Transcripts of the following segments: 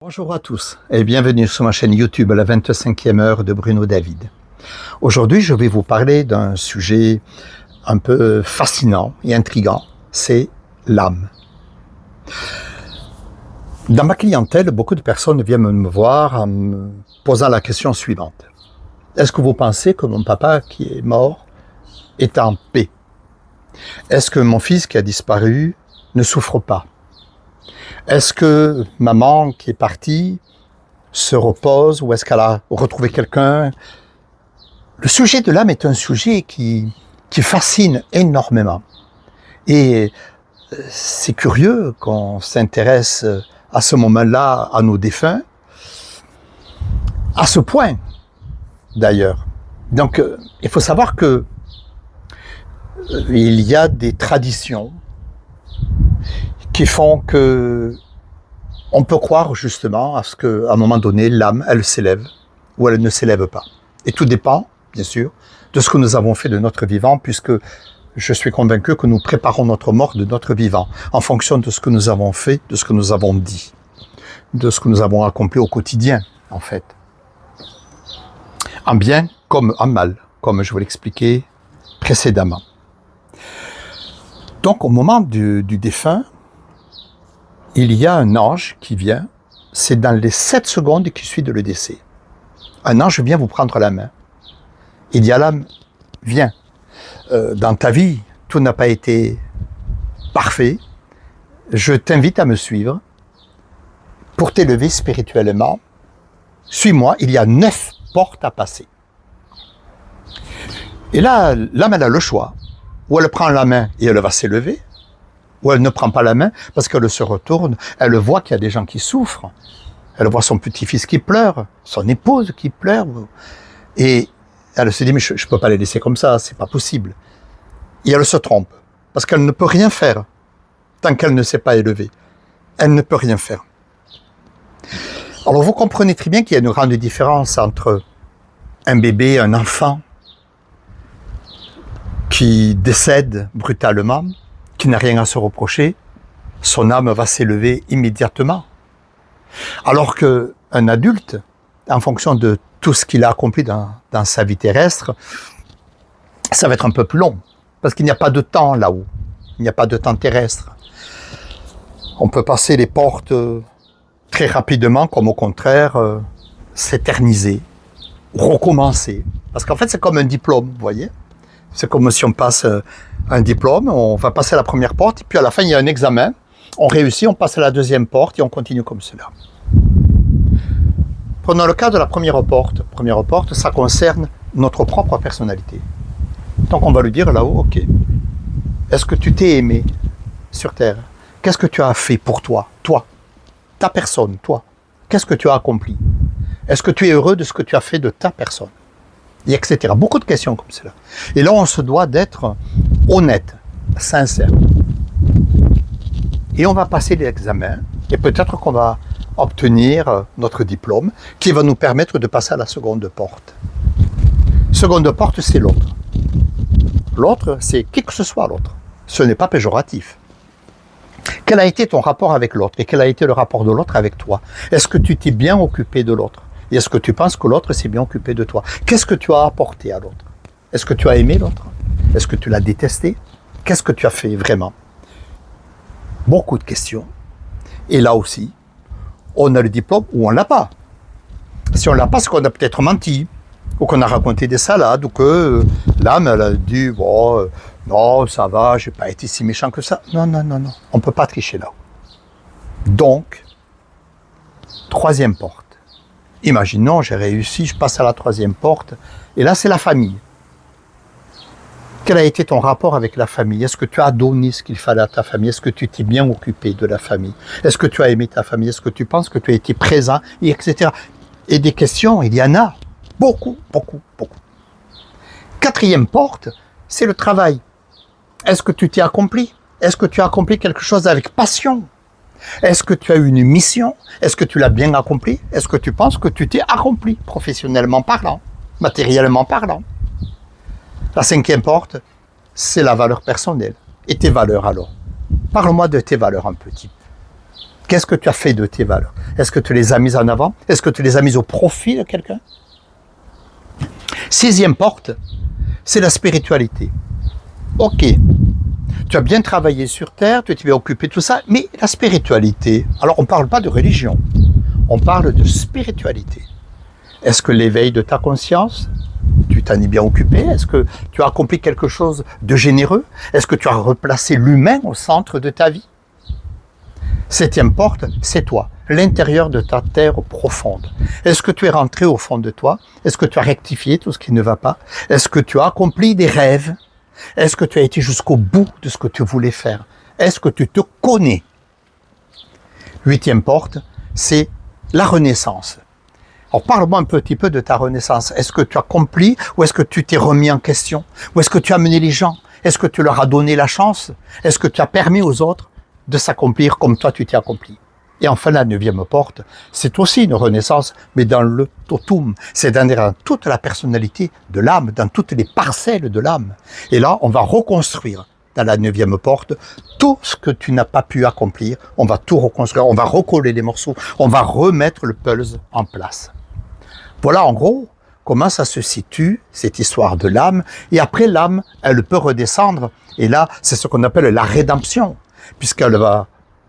Bonjour à tous et bienvenue sur ma chaîne YouTube à la 25e heure de Bruno David. Aujourd'hui, je vais vous parler d'un sujet un peu fascinant et intriguant, c'est l'âme. Dans ma clientèle, beaucoup de personnes viennent me voir en me posant la question suivante. Est-ce que vous pensez que mon papa qui est mort est en paix? Est-ce que mon fils qui a disparu ne souffre pas? Est-ce que maman qui est partie se repose ou est-ce qu'elle a retrouvé quelqu'un? Le sujet de l'âme est un sujet qui fascine énormément. Et c'est curieux qu'on s'intéresse à ce moment-là à nos défunts, à ce point d'ailleurs. Donc il faut savoir que il y a des traditions qui font que on peut croire justement à ce qu'à un moment donné, l'âme, elle s'élève ou elle ne s'élève pas. Et tout dépend, bien sûr, de ce que nous avons fait de notre vivant, puisque je suis convaincu que nous préparons notre mort de notre vivant, en fonction de ce que nous avons fait, de ce que nous avons dit, de ce que nous avons accompli au quotidien, en fait. En bien comme en mal, comme je vous l'expliquais précédemment. Donc, au moment du défunt, il y a un ange qui vient, c'est dans les 7 secondes qui suivent le décès. Un ange vient vous prendre la main. Il dit à l'âme, viens, dans ta vie, tout n'a pas été parfait, je t'invite à me suivre pour t'élever spirituellement. Suis-moi, il y a 9 portes à passer. Et là, l'âme, elle a le choix. Ou elle prend la main et elle va s'élever, ou elle ne prend pas la main parce qu'elle se retourne, elle voit qu'il y a des gens qui souffrent, elle voit son petit-fils qui pleure, son épouse qui pleure, et elle se dit, mais je ne peux pas les laisser comme ça, c'est pas possible. Et elle se trompe, parce qu'elle ne peut rien faire tant qu'elle ne s'est pas élevée. Elle ne peut rien faire. Alors vous comprenez très bien qu'il y a une grande différence entre un bébé, un enfant, qui décède brutalement, qui n'a rien à se reprocher, son âme va s'élever immédiatement. Alors qu'un adulte, en fonction de tout ce qu'il a accompli dans sa vie terrestre, ça va être un peu plus long, parce qu'il n'y a pas de temps là-haut, il n'y a pas de temps terrestre. On peut passer les portes très rapidement, comme au contraire, s'éterniser, recommencer. Parce qu'en fait, c'est comme un diplôme, vous voyez. C'est comme si on passe un diplôme, on va passer la première porte, et puis à la fin, il y a un examen, on réussit, on passe à la deuxième porte, et on continue comme cela. Prenons le cas de la première porte. Première porte, ça concerne notre propre personnalité. Donc on va lui dire là-haut, ok, est-ce que tu t'es aimé sur Terre? Qu'est-ce que tu as fait pour toi, ta personne, toi? Qu'est-ce que tu as accompli? Est-ce que tu es heureux de ce que tu as fait de ta personne? Et etc. Beaucoup de questions comme cela. Et là, on se doit d'être honnête, sincère. Et on va passer l'examen, et peut-être qu'on va obtenir notre diplôme, qui va nous permettre de passer à la seconde porte. Seconde porte, c'est l'autre. L'autre, c'est qui que ce soit l'autre. Ce n'est pas péjoratif. Quel a été ton rapport avec l'autre? Et quel a été le rapport de l'autre avec toi? Est-ce que tu t'es bien occupé de l'autre? Et est-ce que tu penses que l'autre s'est bien occupé de toi? Qu'est-ce que tu as apporté à l'autre? Est-ce que tu as aimé l'autre? Est-ce que tu l'as détesté? Qu'est-ce que tu as fait vraiment? Beaucoup de questions. Et là aussi, on a le diplôme ou on ne l'a pas. Si on ne l'a pas, c'est qu'on a peut-être menti, ou qu'on a raconté des salades, ou que l'âme, elle a dit, bon, non, ça va, je n'ai pas été si méchant que ça. Non, non, non, non. On ne peut pas tricher là. Donc, troisième porte. Imaginons, j'ai réussi, je passe à la troisième porte, et là c'est la famille. Quel a été ton rapport avec la famille? Est-ce que tu as donné ce qu'il fallait à ta famille? Est-ce que tu t'es bien occupé de la famille? Est-ce que tu as aimé ta famille? Est-ce que tu penses que tu as été présent? Et etc. Et des questions, il y en a beaucoup, beaucoup, beaucoup. Quatrième porte, c'est le travail. Est-ce que tu t'es accompli? Est-ce que tu as accompli quelque chose avec passion? Est-ce que tu as eu une mission? Est-ce que tu l'as bien accompli? Est-ce que tu penses que tu t'es accompli, professionnellement parlant, matériellement parlant? La cinquième porte, c'est la valeur personnelle. Et tes valeurs alors? Parle-moi de tes valeurs un petit peu. Qu'est-ce que tu as fait de tes valeurs? Est-ce que tu les as mises en avant? Est-ce que tu les as mises au profit de quelqu'un? 6e porte, c'est la spiritualité. Ok, tu as bien travaillé sur Terre, tu t'es bien occupé de tout ça, mais la spiritualité, alors on ne parle pas de religion, on parle de spiritualité. Est-ce que l'éveil de ta conscience, tu t'en es bien occupé? Est-ce que tu as accompli quelque chose de généreux? Est-ce que tu as replacé l'humain au centre de ta vie? 7e porte, c'est toi, l'intérieur de ta terre profonde. Est-ce que tu es rentré au fond de toi? Est-ce que tu as rectifié tout ce qui ne va pas? Est-ce que tu as accompli des rêves? Est-ce que tu as été jusqu'au bout de ce que tu voulais faire? Est-ce que tu te connais? 8e porte, c'est la renaissance. Alors parle-moi un petit peu de ta renaissance. Est-ce que tu as accompli ou est-ce que tu t'es remis en question? Ou est-ce que tu as amené les gens? Est-ce que tu leur as donné la chance? Est-ce que tu as permis aux autres de s'accomplir comme toi tu t'es accompli? Et enfin la 9e porte, c'est aussi une renaissance, mais dans le totum. C'est dans toute la personnalité de l'âme, dans toutes les parcelles de l'âme. Et là, on va reconstruire dans la 9e porte tout ce que tu n'as pas pu accomplir. On va tout reconstruire, on va recoller les morceaux, on va remettre le puzzle en place. Voilà en gros comment ça se situe, cette histoire de l'âme. Et après l'âme, elle peut redescendre. Et là, c'est ce qu'on appelle la rédemption, puisqu'elle va,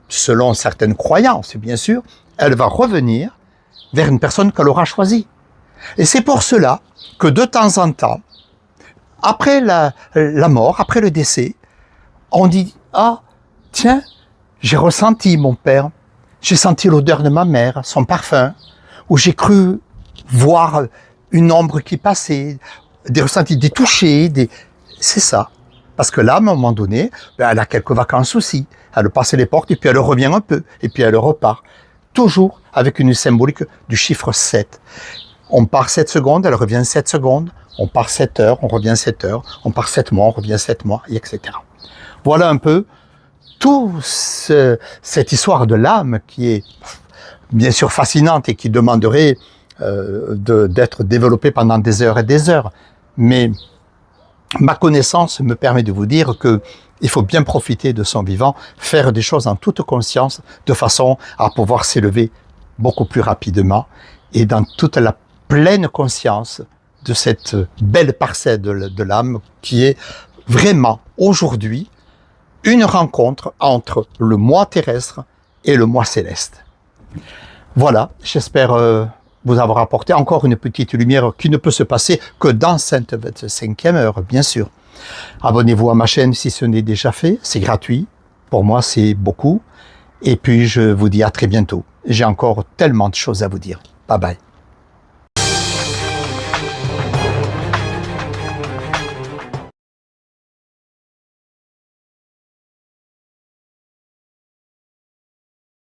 selon certaines croyances bien sûr, elle va revenir vers une personne qu'elle aura choisie. Et c'est pour cela que de temps en temps, après la mort, après le décès, on dit « Ah, tiens, j'ai ressenti mon père, j'ai senti l'odeur de ma mère, son parfum, ou j'ai cru voir une ombre qui passait, des ressentis, des touchés, c'est ça. Parce que là, à un moment donné, elle a quelques vacances aussi. Elle passe les portes et puis elle revient un peu, et puis elle repart. Toujours avec une symbolique du chiffre 7. On part 7 secondes, elle revient 7 secondes. On part 7 heures, on revient 7 heures. On part 7 mois, on revient 7 mois, etc. Voilà un peu toute cette histoire de l'âme qui est bien sûr fascinante et qui demanderait d'être développée pendant des heures et des heures. Mais ma connaissance me permet de vous dire que il faut bien profiter de son vivant, faire des choses en toute conscience, de façon à pouvoir s'élever beaucoup plus rapidement et dans toute la pleine conscience de cette belle parcelle de l'âme qui est vraiment aujourd'hui une rencontre entre le moi terrestre et le moi céleste. Voilà, j'espère vous avoir apporté encore une petite lumière qui ne peut se passer que dans cette 25e heure, bien sûr. Abonnez-vous à ma chaîne si ce n'est déjà fait, c'est gratuit. Pour moi, c'est beaucoup. Et puis, je vous dis à très bientôt. J'ai encore tellement de choses à vous dire. Bye bye.